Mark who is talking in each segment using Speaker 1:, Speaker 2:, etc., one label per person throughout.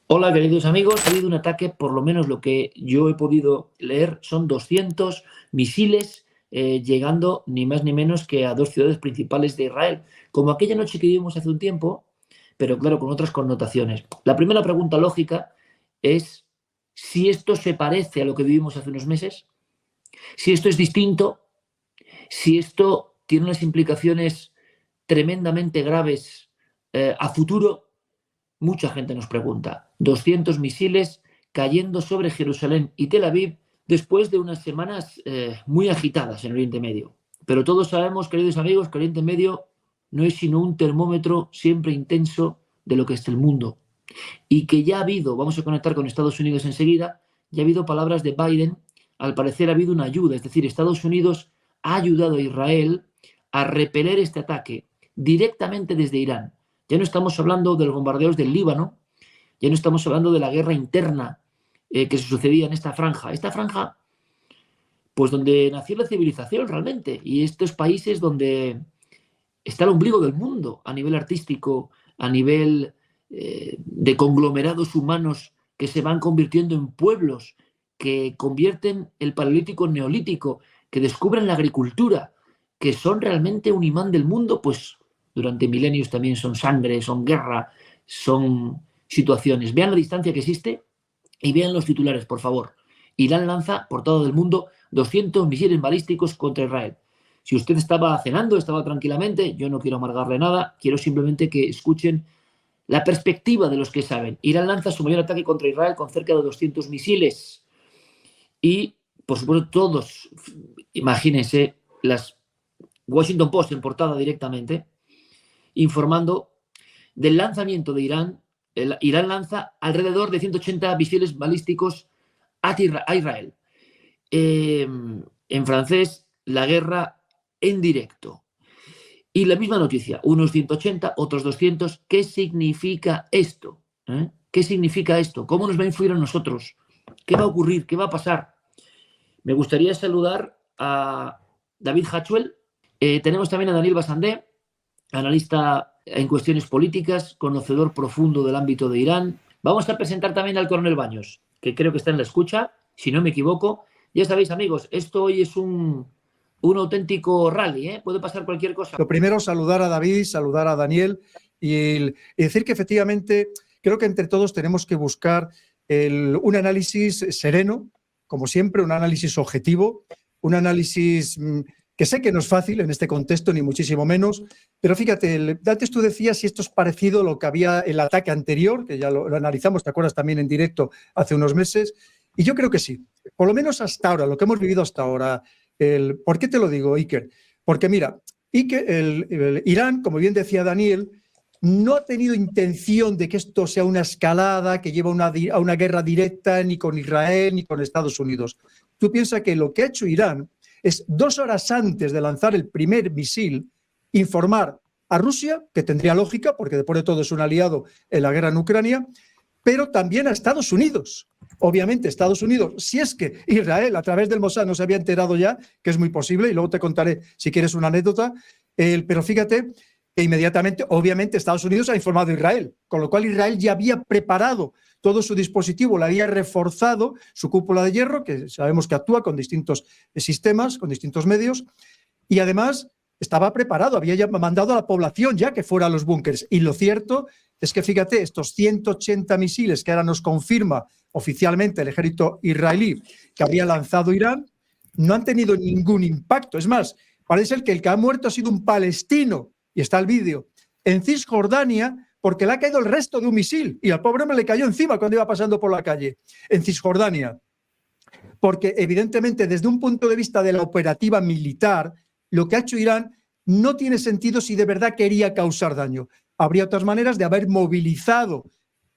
Speaker 1: Hola, queridos amigos. Ha habido un ataque, por lo menos lo que yo he podido leer, son 200 misiles llegando ni más ni menos que a dos ciudades principales de Israel, como aquella noche que vivimos hace un tiempo, pero claro, con otras connotaciones. La primera pregunta lógica es si esto se parece a lo que vivimos hace unos meses, si esto es distinto, si esto tiene unas implicaciones tremendamente graves a futuro. Mucha gente nos pregunta. 200 misiles cayendo sobre Jerusalén y Tel Aviv después de unas semanas muy agitadas en Oriente Medio. Pero todos sabemos, queridos amigos, que Oriente Medio no es sino un termómetro siempre intenso de lo que es el mundo. Y que ya ha habido, vamos a conectar con Estados Unidos enseguida, ya ha habido palabras de Biden, al parecer ha habido una ayuda, es decir, Estados Unidos ha ayudado a Israel a repeler este ataque directamente desde Irán. Ya no estamos hablando de los bombardeos del Líbano, ya no estamos hablando de la guerra interna que se sucedía en esta franja. Esta franja, pues donde nació la civilización realmente, y estos países donde está el ombligo del mundo a nivel artístico, a nivel de conglomerados humanos que se van convirtiendo en pueblos, que convierten el paleolítico en neolítico, que descubren la agricultura, que son realmente un imán del mundo, pues durante milenios también son sangre, son guerra, son situaciones. Vean la distancia que existe y vean los titulares, por favor. Irán lanza por todo el mundo 200 misiles balísticos contra Israel. Si usted estaba cenando, estaba tranquilamente, yo no quiero amargarle nada, quiero simplemente que escuchen la perspectiva de los que saben. Irán lanza su mayor ataque contra Israel con cerca de 200 misiles. Y, por supuesto, todos, imagínense, las Washington Post en portada directamente, informando del lanzamiento de Irán. Irán lanza alrededor de 180 misiles balísticos a Israel. En francés, la guerra en directo. Y la misma noticia, unos 180, otros 200. ¿Qué significa esto? ¿Qué significa esto? ¿Cómo nos va a influir a nosotros? ¿Qué va a ocurrir? ¿Qué va a pasar? Me gustaría saludar a David Hatchwell. Tenemos también a Daniel Basandé, analista en cuestiones políticas, conocedor profundo del ámbito de Irán. Vamos a presentar también al coronel Baños, que creo que está en la escucha, si no me equivoco. Ya sabéis, amigos, esto hoy es un auténtico rally, ¿eh? Puede pasar cualquier cosa.
Speaker 2: Lo primero, saludar a David, saludar a Daniel y decir que efectivamente creo que entre todos tenemos que buscar un análisis sereno, como siempre, un análisis objetivo, un análisis que sé que no es fácil en este contexto, ni muchísimo menos, pero fíjate, antes tú decías si esto es parecido a lo que había el ataque anterior, que ya lo analizamos, ¿te acuerdas? También en directo hace unos meses, y yo creo que sí, por lo menos hasta ahora, lo que hemos vivido hasta ahora. ¿Por qué te lo digo, Iker? Porque mira, el Irán, como bien decía Daniel, no ha tenido intención de que esto sea una escalada que lleva a una guerra directa ni con Israel ni con Estados Unidos. Tú piensas que lo que ha hecho Irán es 2 horas antes de lanzar el primer misil, informar a Rusia, que tendría lógica, porque después de todo es un aliado en la guerra en Ucrania, pero también a Estados Unidos. Obviamente, Estados Unidos, si es que Israel a través del Mossad no se había enterado ya, que es muy posible, y luego te contaré si quieres una anécdota, pero fíjate que inmediatamente, obviamente, Estados Unidos ha informado a Israel, con lo cual Israel ya había preparado todo su dispositivo, le había reforzado su cúpula de hierro, que sabemos que actúa con distintos sistemas, con distintos medios, y además estaba preparado, había ya mandado a la población ya que fuera a los búnkers. Y lo cierto es que, fíjate, estos 180 misiles que ahora nos confirma oficialmente el ejército israelí que habría lanzado Irán, no han tenido ningún impacto. Es más, parece ser que el que ha muerto ha sido un palestino, y está el vídeo, en Cisjordania, porque le ha caído el resto de un misil, y al pobre hombre le cayó encima cuando iba pasando por la calle, en Cisjordania. Porque evidentemente desde un punto de vista de la operativa militar, lo que ha hecho Irán no tiene sentido si de verdad quería causar daño. Habría otras maneras de haber movilizado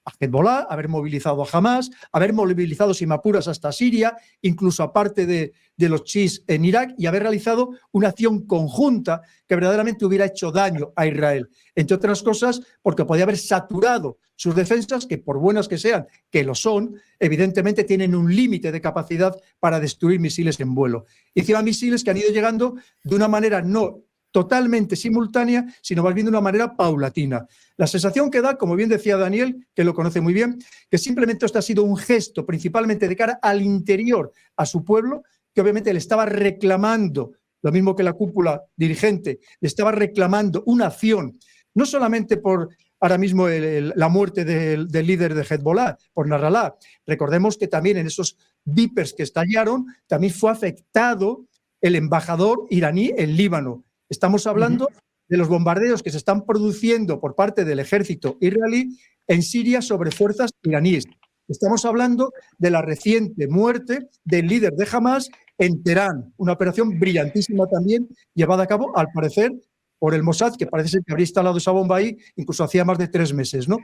Speaker 2: a Hezbollah, haber movilizado a Hamas, haber movilizado, si me apuras, hasta Siria, incluso aparte de los chiíes en Irak, y haber realizado una acción conjunta que verdaderamente hubiera hecho daño a Israel. Entre otras cosas, porque podía haber saturado sus defensas, que por buenas que sean, que lo son, evidentemente tienen un límite de capacidad para destruir misiles en vuelo. Y encima misiles que han ido llegando de una manera no totalmente simultánea, sino más bien de una manera paulatina. La sensación que da, como bien decía Daniel, que lo conoce muy bien, que simplemente esto ha sido un gesto principalmente de cara al interior, a su pueblo, que obviamente le estaba reclamando, lo mismo que la cúpula dirigente, le estaba reclamando una acción, no solamente por ahora mismo la muerte del líder de Hezbollah, por Nasrallah. Recordemos que también en esos vipers que estallaron, también fue afectado el embajador iraní en Líbano. Estamos hablando de los bombardeos que se están produciendo por parte del ejército israelí en Siria sobre fuerzas iraníes. Estamos hablando de la reciente muerte del líder de Hamas en Teherán, una operación brillantísima también, llevada a cabo, al parecer, por el Mossad, que parece ser que habría instalado esa bomba ahí incluso hacía más de 3 meses, ¿no?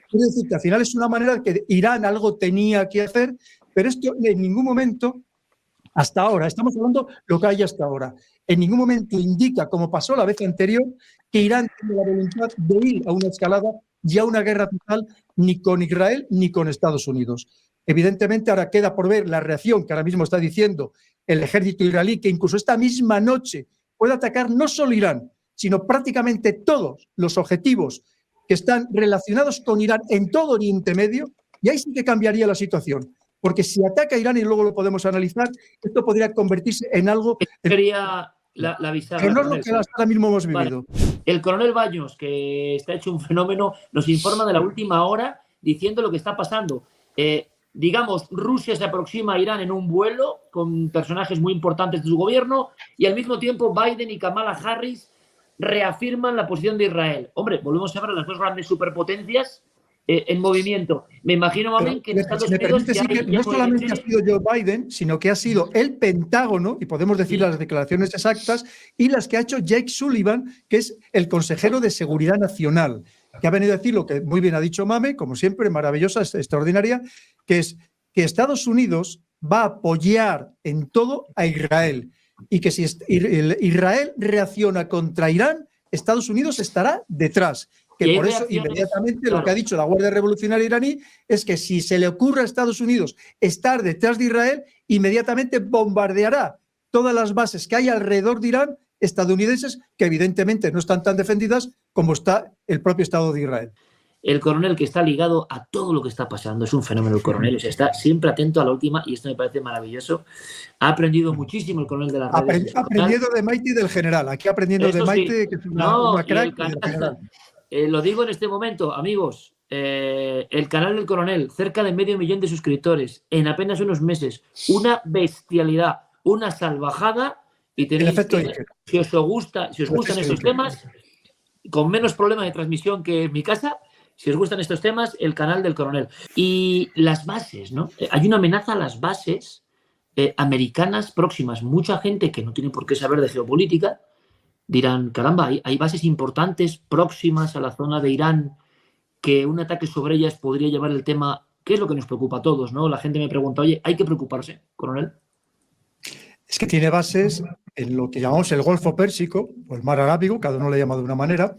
Speaker 2: Quiere decir que al final es una manera de que Irán algo tenía que hacer, pero esto en ningún momento, hasta ahora, estamos hablando de lo que hay hasta ahora, en ningún momento indica, como pasó la vez anterior, que Irán tiene la voluntad de ir a una escalada y a una guerra total ni con Israel ni con Estados Unidos. Evidentemente ahora queda por ver la reacción que ahora mismo está diciendo el ejército israelí, que incluso esta misma noche puede atacar no solo Irán, sino prácticamente todos los objetivos que están relacionados con Irán en todo Oriente Medio, y ahí sí que cambiaría la situación. Porque si ataca a Irán, y luego lo podemos analizar, esto podría convertirse en algo...
Speaker 1: Quería la bisagra,
Speaker 2: que no es lo que ahora mismo hemos vivido.
Speaker 1: Vale. El coronel Baños, que está hecho un fenómeno, nos informa de la última hora diciendo lo que está pasando. Digamos, Rusia se aproxima a Irán en un vuelo con personajes muy importantes de su gobierno y al mismo tiempo Biden y Kamala Harris reafirman la posición de Israel. Hombre, volvemos a ver a las dos grandes superpotencias en movimiento. Me imagino, Mamen, que en Estados Unidos...
Speaker 2: Sí, que no solamente ha sido Joe Biden, sino que ha sido el Pentágono, y podemos decir las declaraciones exactas, y las que ha hecho Jake Sullivan, que es el consejero de Seguridad Nacional, que ha venido a decir lo que muy bien ha dicho Mame, como siempre, maravillosa, extraordinaria, que es que Estados Unidos va a apoyar en todo a Israel, y que si Israel reacciona contra Irán, Estados Unidos estará detrás. Que por eso inmediatamente claro, lo que ha dicho la Guardia Revolucionaria iraní es que si se le ocurre a Estados Unidos estar detrás de Israel, inmediatamente bombardeará todas las bases que hay alrededor de Irán estadounidenses, que evidentemente no están tan defendidas como está el propio Estado de Israel.
Speaker 1: El coronel, que está ligado a todo lo que está pasando, es un fenómeno el coronel, o sea, está siempre atento a la última y esto me parece maravilloso. Ha aprendido muchísimo el coronel de las redes.
Speaker 2: Aprendiendo de Maite y del general, aquí aprendiendo eso de Maite, sí, que es una crack del general.
Speaker 1: Lo digo en este momento, amigos, el canal del coronel, cerca de 500.000 de suscriptores, en apenas unos meses, una bestialidad, una salvajada, y tenéis que, si os gustan estos temas, con menos problemas de transmisión que en mi casa, si os gustan estos temas, el canal del coronel. Y las bases, ¿no? Hay una amenaza a las bases americanas próximas. Mucha gente que no tiene por qué saber de geopolítica dirán, caramba, hay bases importantes próximas a la zona de Irán que un ataque sobre ellas podría llevar el tema, que es lo que nos preocupa a todos, ¿no? La gente me pregunta, oye, ¿hay que preocuparse, coronel?
Speaker 2: Es que tiene bases en lo que llamamos el Golfo Pérsico, o el Mar Arábigo, cada uno le llama de una manera.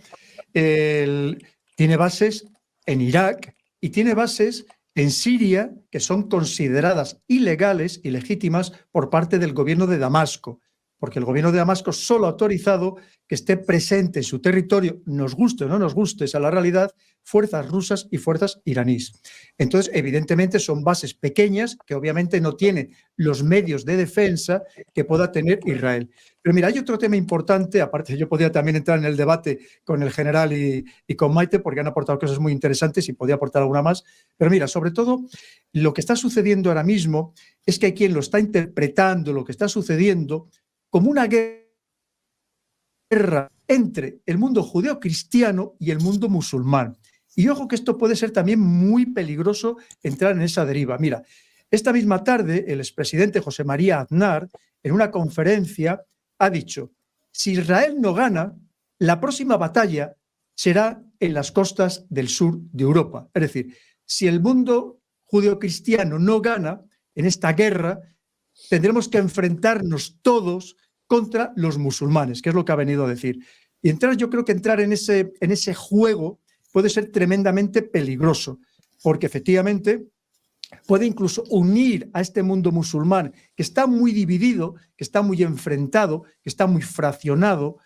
Speaker 2: Tiene bases en Irak y tiene bases en Siria que son consideradas ilegales y legítimas por parte del gobierno de Damasco, porque el gobierno de Damasco solo ha autorizado que esté presente en su territorio, nos guste o no nos guste, esa es la realidad, fuerzas rusas y fuerzas iraníes. Entonces, evidentemente, son bases pequeñas que obviamente no tienen los medios de defensa que pueda tener Israel. Pero mira, hay otro tema importante, aparte yo podía también entrar en el debate con el general y con Maite, porque han aportado cosas muy interesantes y podía aportar alguna más. Pero mira, sobre todo, lo que está sucediendo ahora mismo es que hay quien lo está interpretando, lo que está sucediendo, como una guerra entre el mundo judeo-cristiano y el mundo musulmán. Y ojo que esto puede ser también muy peligroso entrar en esa deriva. Mira, esta misma tarde el expresidente José María Aznar, en una conferencia, ha dicho, si Israel no gana, la próxima batalla será en las costas del sur de Europa. Es decir, si el mundo judeo-cristiano no gana en esta guerra, tendremos que enfrentarnos todos contra los musulmanes, que es lo que ha venido a decir. Y yo creo que entrar en ese juego puede ser tremendamente peligroso, porque efectivamente puede incluso unir a este mundo musulmán, que está muy dividido, que está muy enfrentado, que está muy fraccionado,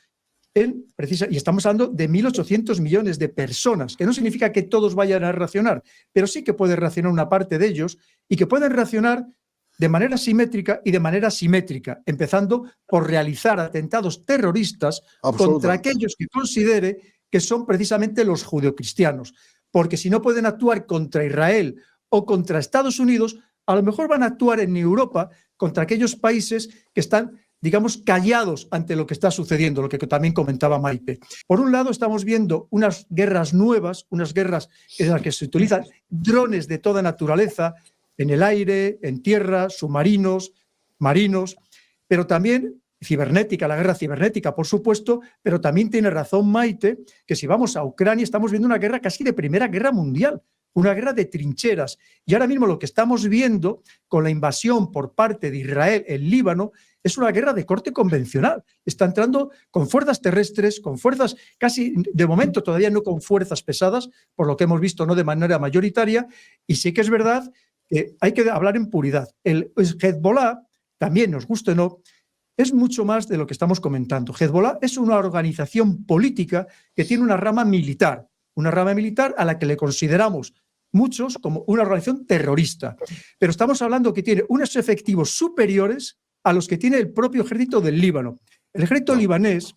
Speaker 2: y estamos hablando de 1.800 millones de personas, que no significa que todos vayan a reaccionar, pero sí que puede reaccionar una parte de ellos y que pueden reaccionar de manera simétrica y de manera asimétrica, empezando por realizar atentados terroristas contra aquellos que considere que son precisamente los judeocristianos. Porque si no pueden actuar contra Israel o contra Estados Unidos, a lo mejor van a actuar en Europa contra aquellos países que están, digamos, callados ante lo que está sucediendo, lo que también comentaba Maite. Por un lado, estamos viendo unas guerras nuevas, unas guerras en las que se utilizan drones de toda naturaleza, en el aire, en tierra, submarinos, marinos, pero también cibernética, la guerra cibernética, por supuesto, pero también tiene razón Maite, que si vamos a Ucrania estamos viendo una guerra casi de Primera Guerra Mundial, una guerra de trincheras. Y ahora mismo lo que estamos viendo con la invasión por parte de Israel en Líbano es una guerra de corte convencional. Está entrando con fuerzas terrestres, con fuerzas casi, de momento todavía no con fuerzas pesadas, por lo que hemos visto no de manera mayoritaria, y sí que es verdad que hay que hablar en puridad. El Hezbollah, también nos guste o no, es mucho más de lo que estamos comentando. Hezbollah es una organización política que tiene una rama militar a la que le consideramos muchos como una organización terrorista. Pero estamos hablando que tiene unos efectivos superiores a los que tiene el propio ejército del Líbano. El ejército libanés,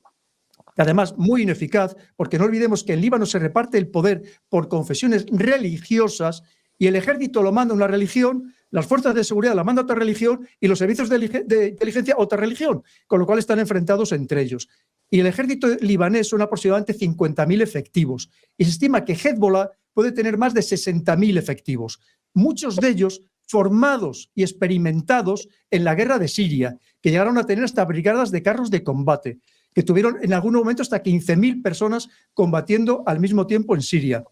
Speaker 2: que además muy ineficaz, porque no olvidemos que en Líbano se reparte el poder por confesiones religiosas y el ejército lo manda una religión, las fuerzas de seguridad la mandan a otra religión y los servicios de inteligencia a otra religión, con lo cual están enfrentados entre ellos. Y el ejército libanés son aproximadamente 50.000 efectivos y se estima que Hezbollah puede tener más de 60.000 efectivos, muchos de ellos formados y experimentados en la guerra de Siria, que llegaron a tener hasta brigadas de carros de combate, que tuvieron en algún momento hasta 15.000 personas combatiendo al mismo tiempo en Siria.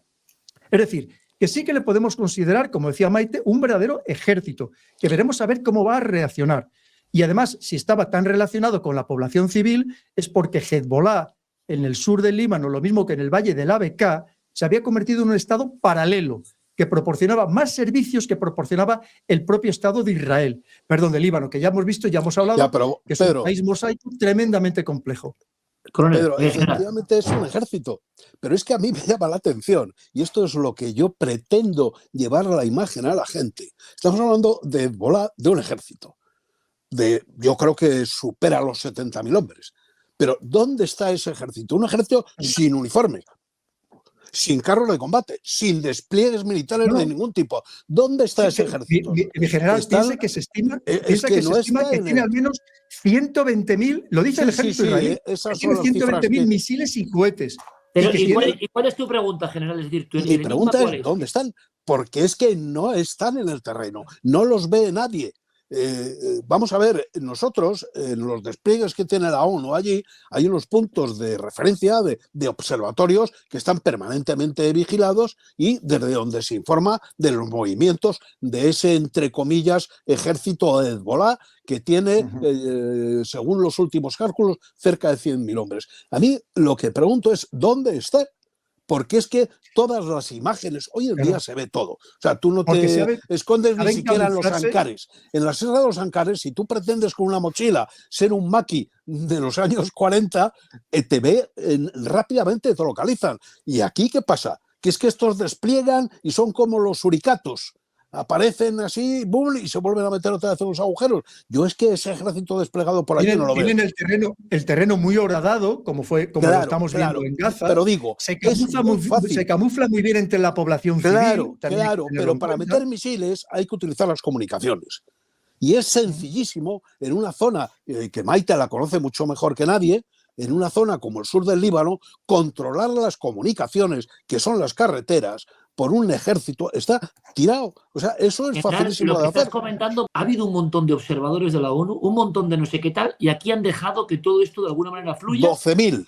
Speaker 2: Es decir, que sí que le podemos considerar, como decía Maite, un verdadero ejército, que veremos a ver cómo va a reaccionar. Y además, si estaba tan relacionado con la población civil, es porque Hezbollah, en el sur del Líbano, lo mismo que en el valle del ABK, se había convertido en un estado paralelo, que proporcionaba más servicios que proporcionaba el propio Estado de Israel, perdón, de Líbano, que ya hemos visto, ya hemos hablado,
Speaker 3: pero,
Speaker 2: que es un país mosaico tremendamente complejo.
Speaker 3: Pedro, efectivamente es un ejército, pero es que a mí me llama la atención, y esto es lo que yo pretendo llevar a la imagen a la gente. Estamos hablando de Hezbollah, de un ejército, yo creo que supera los 70.000 hombres, pero ¿dónde está ese ejército? Un ejército sin uniforme, sin carros de combate, sin despliegues militares de ningún tipo. ¿Dónde está ese ejército?
Speaker 2: Mi general piensa que se estima que tiene al menos 120.000, lo dice el ejército israelí, tiene 120.000 misiles y cohetes.
Speaker 1: Pero, ¿y cuál es tu pregunta, general? Es decir,
Speaker 3: mi pregunta es, ¿dónde están? Porque es que no están en el terreno, no los ve nadie. Vamos a ver, nosotros, en los despliegues que tiene la ONU allí, hay unos puntos de referencia de observatorios que están permanentemente vigilados y desde donde se informa de los movimientos de ese, entre comillas, ejército de Hezbollah que tiene, según los últimos cálculos, cerca de 100.000 hombres. A mí lo que pregunto es, ¿dónde está? Porque es que todas las imágenes, hoy en día se ve todo. O sea, tú no te escondes ni siquiera en los Ancares. En la Sierra de los Ancares, si tú pretendes con una mochila ser un maqui de los años 40, te ve rápidamente, te localizan. ¿Y aquí qué pasa? Que es que estos despliegan y son como los suricatos. Aparecen así, boom, y se vuelven a meter otra vez en los agujeros. Yo es que ese ejército desplegado por allí no lo veo.
Speaker 2: Tienen el terreno muy horadado, como lo estamos viendo en Gaza.
Speaker 3: Pero digo,
Speaker 2: se camufla muy bien entre la población civil.
Speaker 3: Claro, pero para meter misiles hay que utilizar las comunicaciones. Y es sencillísimo en una zona que Maite la conoce mucho mejor que nadie, en una zona como el sur del Líbano, controlar las comunicaciones, que son las carreteras, por un ejército, está tirado. O sea, eso es facilísimo de hacer.
Speaker 1: Lo que estás comentando, ha habido un montón de observadores de la ONU, un montón de no sé qué tal, y aquí han dejado que todo esto de alguna manera fluya.
Speaker 3: 12.000.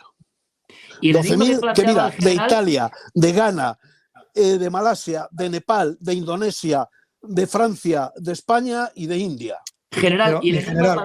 Speaker 3: 12.000 que mira, de Italia, de Ghana, de Malasia, de Nepal, de Indonesia, de Francia, de España y de India.
Speaker 1: General,
Speaker 2: Pero,
Speaker 1: y el
Speaker 2: mi general,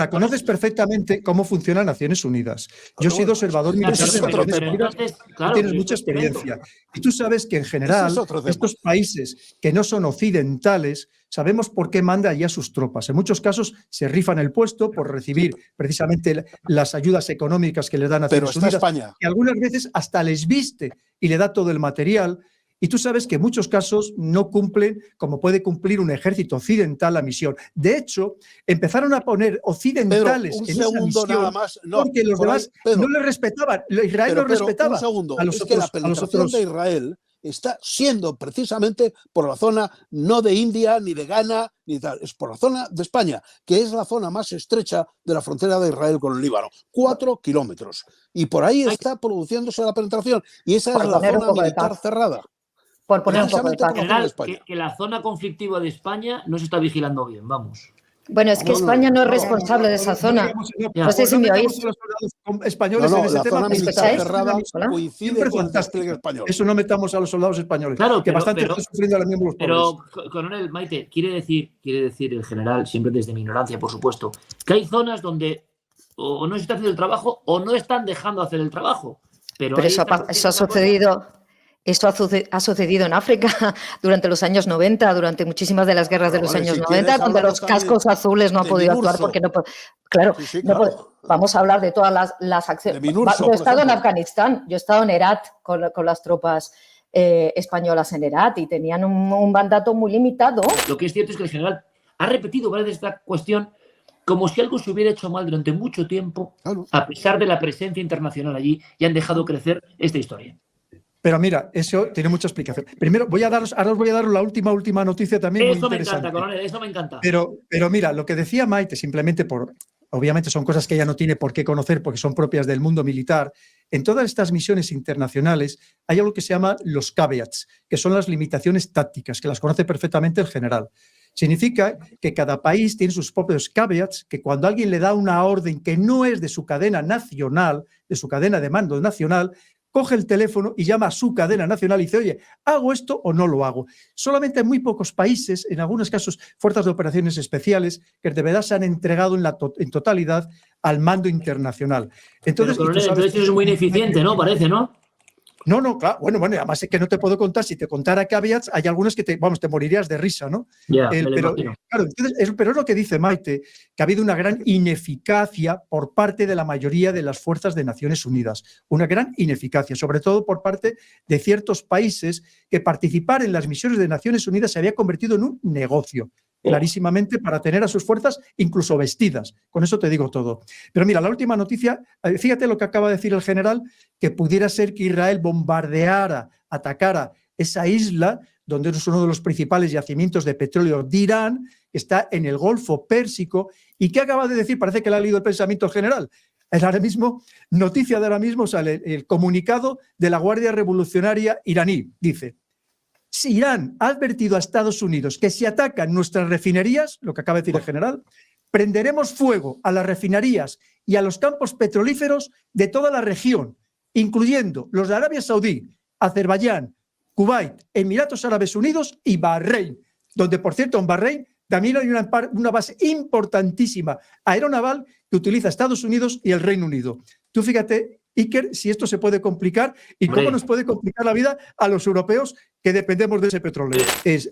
Speaker 2: conoces perfectamente cómo funciona Naciones Unidas. Yo he sido observador militar de Naciones Unidas. Tú tienes mucha experiencia. Y tú sabes que en general estos países que no son occidentales, sabemos por qué manda allí a sus tropas. En muchos casos se rifan el puesto por recibir precisamente las ayudas económicas que les dan Naciones Unidas, que algunas veces hasta les viste y le da todo el material. Y tú sabes que en muchos casos no cumplen como puede cumplir un ejército occidental la misión. De hecho, empezaron a poner occidentales en esa misión
Speaker 3: nada más,
Speaker 2: porque los demás no les respetaban. Israel no respetaba
Speaker 3: un segundo,
Speaker 2: a los otros.
Speaker 3: La penetración de Israel está siendo precisamente por la zona no de India, ni de Ghana, ni tal. Es por la zona de España, que es la zona más estrecha de la frontera de Israel con el Líbano. 4 kilómetros. Y por ahí está produciéndose la penetración. Y esa es la zona militar cerrada.
Speaker 4: Por poner un poco de paz.
Speaker 1: General, que la zona conflictiva de España no se está vigilando bien, vamos.
Speaker 4: Bueno, es que España no es responsable de esa zona. No sé si me oís.
Speaker 2: Españoles en ese tema.
Speaker 3: Coincide con el despliegue español.
Speaker 2: Eso no metamos a los soldados españoles.
Speaker 1: Claro,
Speaker 2: que bastante están sufriendo ahora mismo los pobres.
Speaker 1: Pero, coronel Maite, quiere decir el general, siempre desde mi ignorancia, por supuesto, que hay zonas donde o no se está haciendo el trabajo o no están dejando hacer el trabajo. Pero
Speaker 4: eso ha sucedido. Esto ha sucedido en África durante los años 90, durante muchísimas de las guerras de los años 90, donde los cascos azules no han podido actuar porque no. Claro, vamos a hablar de todas las acciones. Yo he estado en Afganistán, yo he estado en Herat con las tropas españolas en Herat y tenían un mandato muy limitado.
Speaker 1: Lo que es cierto es que el general ha repetido varias veces esta cuestión como si algo se hubiera hecho mal durante mucho tiempo, a pesar de la presencia internacional allí, y han dejado crecer esta historia.
Speaker 2: Pero mira, eso tiene mucha explicación. Primero, ahora os voy a dar la última noticia también muy interesante.
Speaker 1: Eso me encanta, coronel, eso me encanta.
Speaker 2: Pero mira, lo que decía Maite, simplemente obviamente son cosas que ella no tiene por qué conocer porque son propias del mundo militar. En todas estas misiones internacionales hay algo que se llama los caveats, que son las limitaciones tácticas, que las conoce perfectamente el general. Significa que cada país tiene sus propios caveats, que cuando alguien le da una orden que no es de su cadena nacional, de su cadena de mando nacional, coge el teléfono y llama a su cadena nacional y dice, oye, ¿hago esto o no lo hago? Solamente en muy pocos países, en algunos casos fuerzas de operaciones especiales, que de verdad se han entregado en totalidad al mando internacional. Entonces,
Speaker 1: pero, coronel, entonces eso es muy ineficiente, ¿no? Parece, ¿no?
Speaker 2: No, claro. Bueno, además es que no te puedo contar. Si te contara caveats, hay algunos que te morirías de risa, ¿no? Pero es lo que dice Maite, que ha habido una gran ineficacia por parte de la mayoría de las fuerzas de Naciones Unidas. Una gran ineficacia, sobre todo por parte de ciertos países que participar en las misiones de Naciones Unidas se había convertido en un negocio. Clarísimamente para tener a sus fuerzas incluso vestidas. Con eso te digo todo. Pero mira, la última noticia, fíjate lo que acaba de decir el general, que pudiera ser que Israel bombardeara, atacara esa isla, donde es uno de los principales yacimientos de petróleo de Irán, que está en el Golfo Pérsico, y que acaba de decir, parece que le ha leído el pensamiento general. Ahora mismo, noticia de ahora mismo, sale el comunicado de la Guardia Revolucionaria iraní. Dice: si Irán ha advertido a Estados Unidos que si atacan nuestras refinerías, lo que acaba de decir el general, prenderemos fuego a las refinerías y a los campos petrolíferos de toda la región, incluyendo los de Arabia Saudí, Azerbaiyán, Kuwait, Emiratos Árabes Unidos y Bahrein, donde, por cierto, en Bahrein también hay una base importantísima aeronaval que utiliza Estados Unidos y el Reino Unido. Tú fíjate, Iker, si esto se puede complicar y cómo nos puede complicar la vida a los europeos que dependemos de ese petróleo.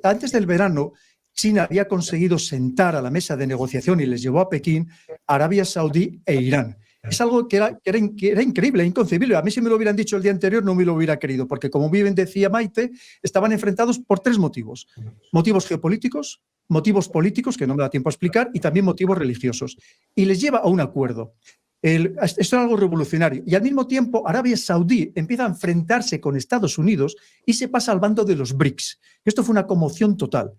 Speaker 2: Antes del verano, China había conseguido sentar a la mesa de negociación y les llevó a Pekín Arabia Saudí e Irán. Es algo que era increíble, inconcebible. A mí si me lo hubieran dicho el día anterior no me lo hubiera querido, porque como bien decía Maite, estaban enfrentados por 3 motivos. Motivos geopolíticos, motivos políticos, que no me da tiempo a explicar, y también motivos religiosos. Y les lleva a un acuerdo. Esto es algo revolucionario. Y al mismo tiempo, Arabia Saudí empieza a enfrentarse con Estados Unidos y se pasa al bando de los BRICS. Esto fue una conmoción total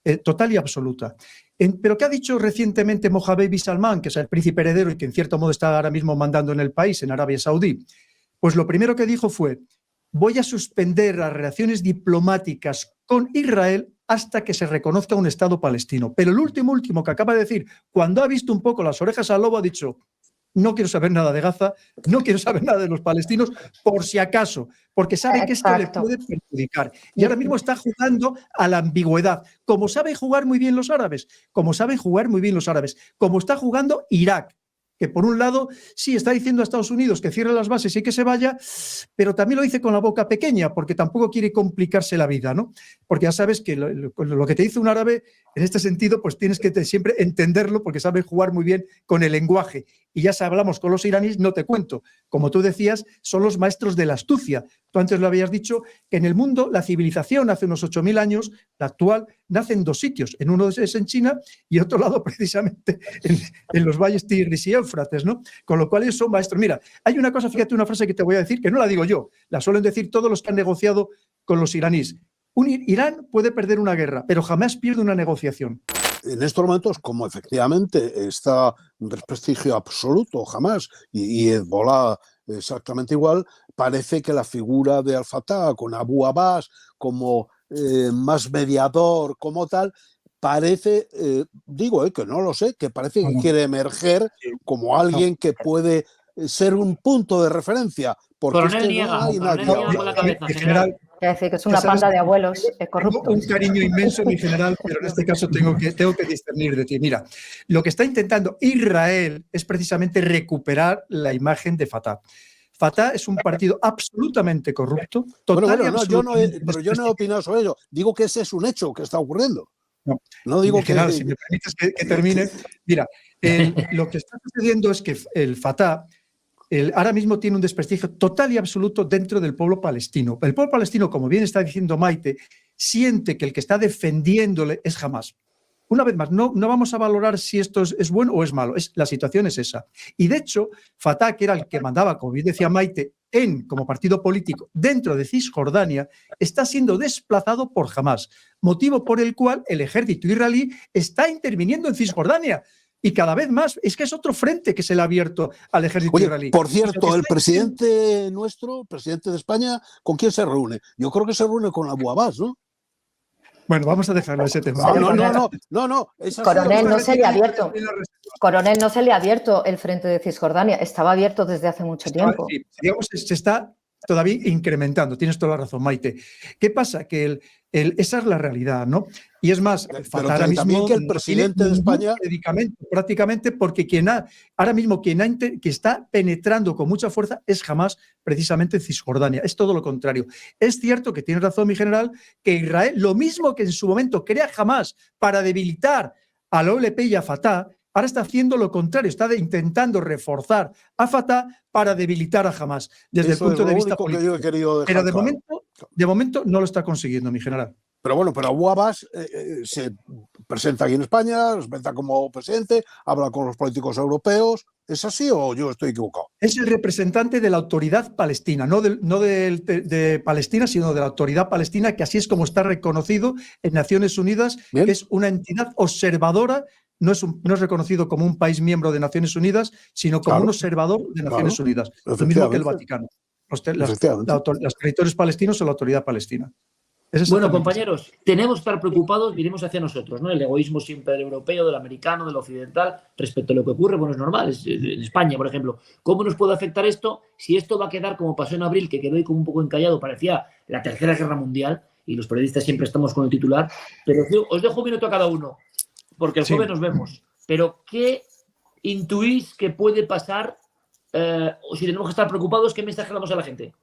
Speaker 2: y absoluta. Pero ¿qué ha dicho recientemente Mohammed bin Salman, que es el príncipe heredero y que en cierto modo está ahora mismo mandando en el país, en Arabia Saudí? Pues lo primero que dijo fue: voy a suspender las relaciones diplomáticas con Israel hasta que se reconozca un Estado palestino. Pero el último que acaba de decir, cuando ha visto un poco las orejas al lobo, ha dicho: no quiero saber nada de Gaza, no quiero saber nada de los palestinos, por si acaso, porque sabe que esto le puede perjudicar. Y ahora mismo está jugando a la ambigüedad, como saben jugar muy bien los árabes, como está jugando Irak, que por un lado sí está diciendo a Estados Unidos que cierre las bases y que se vaya, pero también lo dice con la boca pequeña, porque tampoco quiere complicarse la vida, ¿no? Porque ya sabes que lo que te dice un árabe, en este sentido, pues tienes que siempre entenderlo, porque sabe jugar muy bien con el lenguaje. Y ya hablamos con los iraníes, no te cuento. Como tú decías, son los maestros de la astucia. Tú antes lo habías dicho, que en el mundo la civilización hace unos 8.000 años, la actual, nace en 2 sitios. En uno es en China y otro lado precisamente en los valles Tigris y Éufrates, ¿no? Con lo cual ellos son maestros. Mira, hay una cosa, fíjate, una frase que te voy a decir, que no la digo yo, la suelen decir todos los que han negociado con los iraníes. Irán puede perder una guerra, pero jamás pierde una negociación.
Speaker 3: En estos momentos, como efectivamente está un desprestigio absoluto, jamás, y Hezbollah exactamente igual, parece que la figura de Al-Fatah con Abu Abbas como más mediador, como tal, parece, que no lo sé, que parece que quiere emerger como alguien que puede ser un punto de referencia. Porque
Speaker 1: Coronel
Speaker 3: es que
Speaker 1: niega,
Speaker 3: no hay nadie.
Speaker 1: con la cabeza,
Speaker 2: general.
Speaker 4: Es decir, que es una panda de abuelos corruptos.
Speaker 2: Tengo un cariño inmenso, mi general, pero en este caso tengo que discernir de ti. Mira, lo que está intentando Israel es precisamente recuperar la imagen de Fatah. Fatah es un partido absolutamente corrupto.
Speaker 3: Yo no he opinado sobre ello. Digo que ese es un hecho que está ocurriendo. No digo
Speaker 2: general, si me permites que termine. Mira, lo que está sucediendo es que el Fatah ahora mismo tiene un desprestigio total y absoluto dentro del pueblo palestino. El pueblo palestino, como bien está diciendo Maite, siente que el que está defendiéndole es Hamás. Una vez más, no vamos a valorar si esto es bueno o es malo, la situación es esa. Y de hecho, Fatah, que era el que mandaba, como bien decía Maite, como partido político dentro de Cisjordania, está siendo desplazado por Hamás, motivo por el cual el ejército israelí está interviniendo en Cisjordania. Y cada vez más, es que es otro frente que se le ha abierto al ejército israelí.
Speaker 3: Por cierto, el presidente nuestro, presidente de España, ¿con quién se reúne? Yo creo que se reúne con Abu Abbas, ¿no?
Speaker 2: Bueno, vamos a dejarlo ese tema.
Speaker 3: No.
Speaker 4: Coronel, no se le ha abierto. Coronel, no se le ha abierto el frente de Cisjordania. Estaba abierto desde hace mucho tiempo.
Speaker 2: Sí, digamos, se está todavía incrementando. Tienes toda la razón, Maite. ¿Qué pasa? Que esa es la realidad, ¿no? Y es más,
Speaker 3: pero ahora mismo que el presidente de España
Speaker 2: medicamento, prácticamente, porque quien está penetrando con mucha fuerza es Hamás, precisamente en Cisjordania. Es todo lo contrario. Es cierto que tiene razón, mi general, que Israel, lo mismo que en su momento crea Hamás para debilitar a la OLP y a Fatah, ahora está haciendo lo contrario, está intentando reforzar a Fatah para debilitar a Hamás desde el punto de vista político. Pero de momento no lo está consiguiendo, mi general.
Speaker 3: Pero bueno, Abu Abbas se presenta aquí en España, se presenta como presidente, habla con los políticos europeos. ¿Es así o yo estoy equivocado?
Speaker 2: Es el representante de la autoridad palestina, no de Palestina, sino de la autoridad palestina, que así es como está reconocido en Naciones Unidas, que es una entidad observadora. No es reconocido como un país miembro de Naciones Unidas, sino como un observador de Naciones Unidas, lo mismo que el Vaticano. Los territorios palestinos o la autoridad palestina.
Speaker 1: Bueno, compañeros, tenemos que estar preocupados, miremos hacia nosotros, ¿no? El egoísmo siempre del europeo, del americano, del occidental, respecto a lo que ocurre, bueno, es normal, en España, por ejemplo. ¿Cómo nos puede afectar esto? Si esto va a quedar como pasó en abril, que quedó ahí como un poco encallado, parecía la Tercera Guerra Mundial, y los periodistas siempre estamos con el titular, pero os dejo un minuto a cada uno, porque el jueves nos vemos. Pero, ¿qué intuís que puede pasar? O si tenemos que estar preocupados, ¿qué mensaje damos a la gente?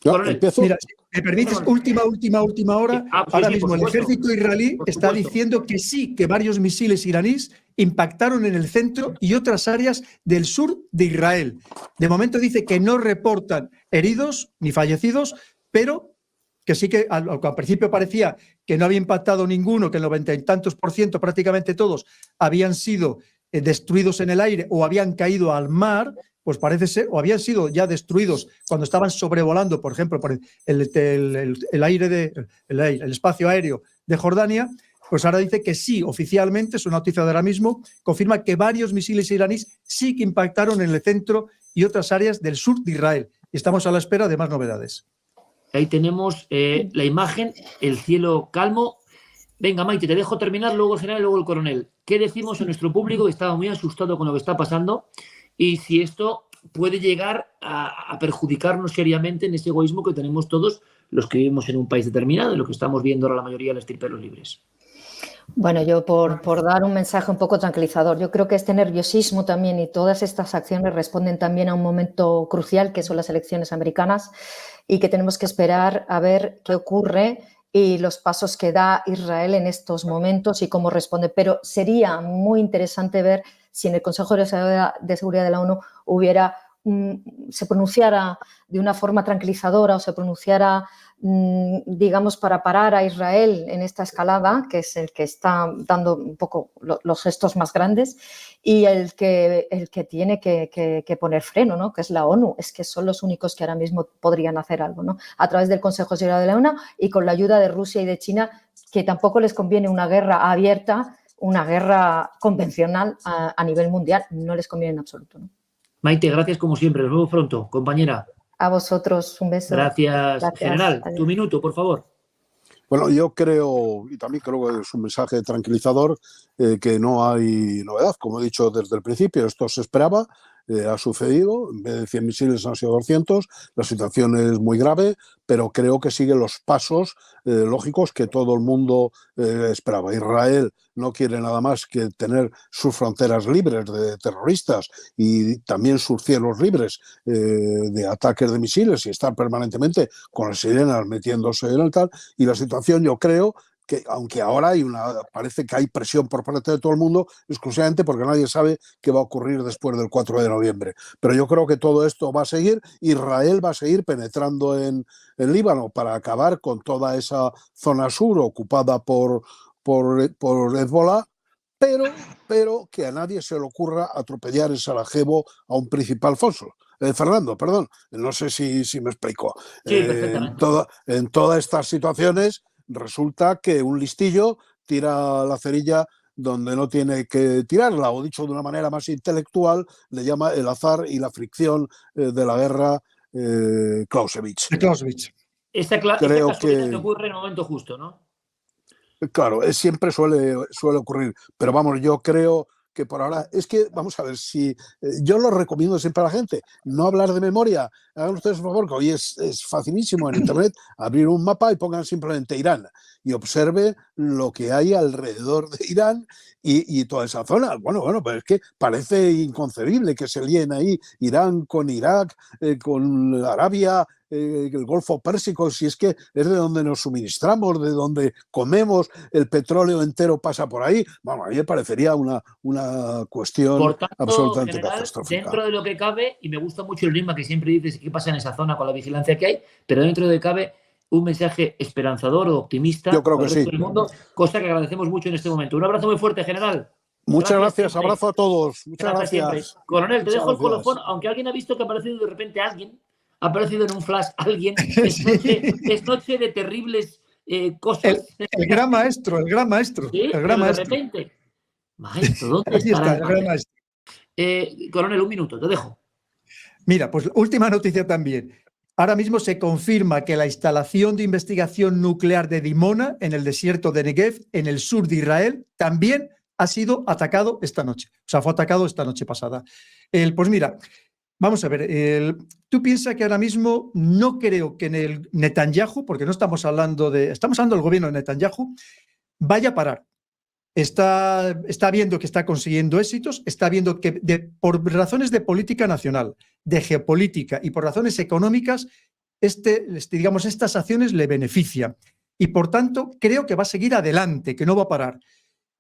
Speaker 2: Mira, si me permites, última hora. Ahora mismo el ejército israelí está diciendo que sí, que varios misiles iraníes impactaron en el centro y otras áreas del sur de Israel. De momento dice que no reportan heridos ni fallecidos, pero que sí que al principio parecía que no había impactado ninguno, que el 90 y tantos %, prácticamente todos, habían sido destruidos en el aire o habían caído al mar. Pues parece ser, o habían sido ya destruidos cuando estaban sobrevolando, por ejemplo, por el espacio aéreo de Jordania. Pues ahora dice que sí, oficialmente, es una noticia de ahora mismo, confirma que varios misiles iraníes sí que impactaron en el centro y otras áreas del sur de Israel. Y estamos a la espera de más novedades.
Speaker 1: Ahí tenemos la imagen, el cielo calmo. Venga, Maite, te dejo terminar, luego el general y luego el coronel. ¿Qué decimos a nuestro público que estaba muy asustado con lo que está pasando y si esto puede llegar a perjudicarnos seriamente en ese egoísmo que tenemos todos los que vivimos en un país determinado, en lo que estamos viendo ahora la mayoría de los triperos libres?
Speaker 4: Bueno, yo por dar un mensaje un poco tranquilizador, yo creo que este nerviosismo también y todas estas acciones responden también a un momento crucial que son las elecciones americanas y que tenemos que esperar a ver qué ocurre y los pasos que da Israel en estos momentos y cómo responde. Pero sería muy interesante ver si en el Consejo de Seguridad de la ONU se pronunciara de una forma tranquilizadora o se pronunciara, digamos, para parar a Israel en esta escalada, que es el que está dando un poco los gestos más grandes, y el que tiene que poner freno, ¿no? Que es la ONU. Es que son los únicos que ahora mismo podrían hacer algo, ¿no? A través del Consejo de Seguridad de la ONU y con la ayuda de Rusia y de China, que tampoco les conviene una guerra abierta, una guerra convencional a nivel mundial. No les conviene en absoluto, ¿no?
Speaker 1: Maite, gracias como siempre. Nos vemos pronto, compañera.
Speaker 4: A vosotros, un beso.
Speaker 1: Gracias. General,
Speaker 4: Adiós.
Speaker 1: tu minuto, por favor.
Speaker 3: Bueno, yo creo, y también creo que es un mensaje tranquilizador, que no hay novedad. Como he dicho desde el principio, esto se esperaba, ha sucedido, en vez de 100 misiles han sido 200, la situación es muy grave, pero creo que sigue los pasos lógicos que todo el mundo esperaba. Israel no quiere nada más que tener sus fronteras libres de terroristas y también sus cielos libres de ataques de misiles y estar permanentemente con las sirenas metiéndose en el tal. Y la situación, yo creo, que aunque ahora parece que hay presión por parte de todo el mundo, exclusivamente porque nadie sabe qué va a ocurrir después del 4 de noviembre. Pero yo creo que todo esto va a seguir. Israel va a seguir penetrando en Líbano para acabar con toda esa zona sur ocupada por Hezbollah, pero que a nadie se le ocurra atropellar en Sarajevo a un principal Fernando, perdón, no sé si me explico.
Speaker 1: Sí, perfectamente.
Speaker 3: En todas estas situaciones resulta que un listillo tira la cerilla donde no tiene que tirarla, o dicho de una manera más intelectual, le llama el azar y la fricción de la guerra Clausewitz.
Speaker 1: Esta casualidad que ocurre en el momento justo, ¿no?
Speaker 3: Claro, siempre suele ocurrir, pero vamos, yo creo que por ahora, es que, vamos a ver, si yo lo recomiendo siempre a la gente, no hablar de memoria, hagan ustedes un favor, que hoy es facilísimo en internet, abrir un mapa y pongan simplemente Irán y observe lo que hay alrededor de Irán y toda esa zona. Bueno, pero es que parece inconcebible que se líen ahí Irán con Irak, con Arabia, el Golfo Pérsico, si es que es de donde nos suministramos, de donde comemos, el petróleo entero pasa por ahí. Bueno, a mí me parecería una cuestión
Speaker 1: por tanto,
Speaker 3: absolutamente
Speaker 1: general,
Speaker 3: catastrófica.
Speaker 1: Dentro de lo que cabe, y me gusta mucho el enigma que siempre dices qué pasa en esa zona con la vigilancia que hay, pero dentro de lo que cabe, un mensaje esperanzador o optimista
Speaker 3: Yo creo
Speaker 1: para
Speaker 3: que
Speaker 1: el resto
Speaker 3: sí.
Speaker 1: del mundo, cosa que agradecemos mucho en este momento. Un abrazo muy fuerte, general.
Speaker 3: Muchas gracias, abrazo a todos. Muchas gracias.
Speaker 1: Coronel, te dejo
Speaker 3: gracias.
Speaker 1: el colofón, aunque alguien ha visto que ha aparecido de repente alguien, ha aparecido en un flash alguien, es noche de terribles cosas.
Speaker 2: El gran maestro,
Speaker 1: Sí,
Speaker 2: el gran maestro.
Speaker 1: De repente. Maestro, ¿dónde
Speaker 2: está el gran maestro?
Speaker 1: Coronel, un minuto, te dejo.
Speaker 2: Mira, pues última noticia también. Ahora mismo se confirma que la instalación de investigación nuclear de Dimona en el desierto de Negev, en el sur de Israel, también ha sido atacado esta noche. O sea, fue atacado esta noche pasada. Pues mira, vamos a ver, tú piensas que ahora mismo no creo que en el Netanyahu, porque no estamos hablando del gobierno de Netanyahu, vaya a parar. Está viendo que está consiguiendo éxitos, está viendo que por razones de política nacional, de geopolítica y por razones económicas, digamos, estas acciones le benefician. Y por tanto, creo que va a seguir adelante, que no va a parar.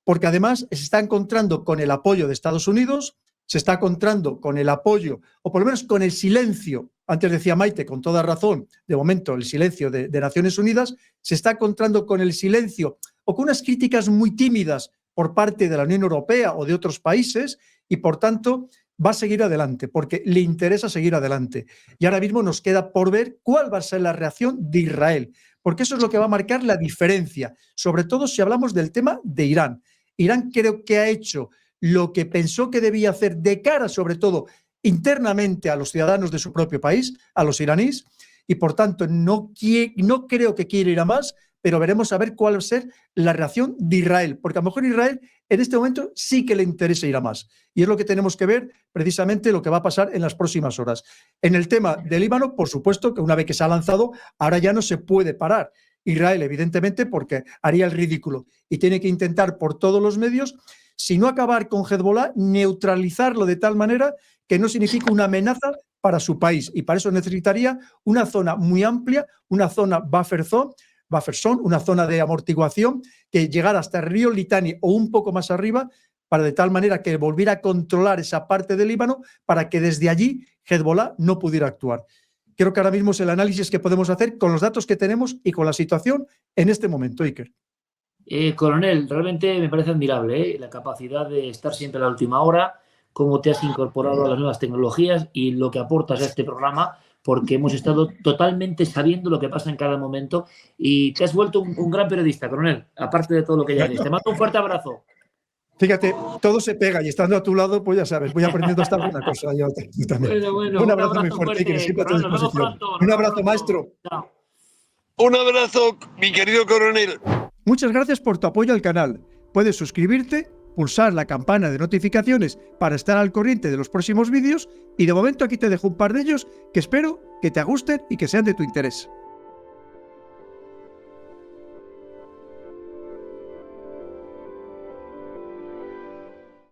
Speaker 2: Porque además se está encontrando con el apoyo de Estados Unidos, se está encontrando con el apoyo, o por lo menos con el silencio, antes decía Maite, con toda razón, de momento el silencio de Naciones Unidas, se está encontrando con el silencio o con unas críticas muy tímidas por parte de la Unión Europea o de otros países y, por tanto, va a seguir adelante, porque le interesa seguir adelante. Y ahora mismo nos queda por ver cuál va a ser la reacción de Israel, porque eso es lo que va a marcar la diferencia, sobre todo si hablamos del tema de Irán. Irán creo que ha hecho lo que pensó que debía hacer de cara, sobre todo, internamente a los ciudadanos de su propio país, a los iraníes, y por tanto no creo que quiera ir a más, pero veremos a ver cuál va a ser la reacción de Israel, porque a lo mejor Israel en este momento sí que le interesa ir a más. Y es lo que tenemos que ver precisamente lo que va a pasar en las próximas horas. En el tema del Líbano, por supuesto que una vez que se ha lanzado, ahora ya no se puede parar. Israel, evidentemente, porque haría el ridículo y tiene que intentar por todos los medios, si no acabar con Hezbollah, neutralizarlo de tal manera que no signifique una amenaza para su país. Y para eso necesitaría una zona muy amplia, una zona buffer zone, una zona de amortiguación que llegara hasta el río Litani o un poco más arriba, para de tal manera que volviera a controlar esa parte del Líbano para que desde allí Hezbollah no pudiera actuar. Creo que ahora mismo es el análisis que podemos hacer con los datos que tenemos y con la situación en este momento, Iker.
Speaker 1: Coronel, realmente me parece admirable la capacidad de estar siempre a la última hora, cómo te has incorporado a las nuevas tecnologías y lo que aportas a este programa, porque hemos estado totalmente sabiendo lo que pasa en cada momento y te has vuelto un gran periodista, Coronel, aparte de todo lo que ya eres. Te mando un fuerte abrazo.
Speaker 2: Fíjate, todo se pega y estando a tu lado, pues ya sabes, voy aprendiendo hasta alguna cosa. Yo también.
Speaker 1: Bueno,
Speaker 2: un abrazo muy fuerte, que siempre a tu disposición. Un abrazo, maestro.
Speaker 1: Chao.
Speaker 5: Un abrazo, mi querido coronel.
Speaker 2: Muchas gracias por tu apoyo al canal. Puedes suscribirte, pulsar la campana de notificaciones para estar al corriente de los próximos vídeos y de momento aquí te dejo un par de ellos que espero que te gusten y que sean de tu interés.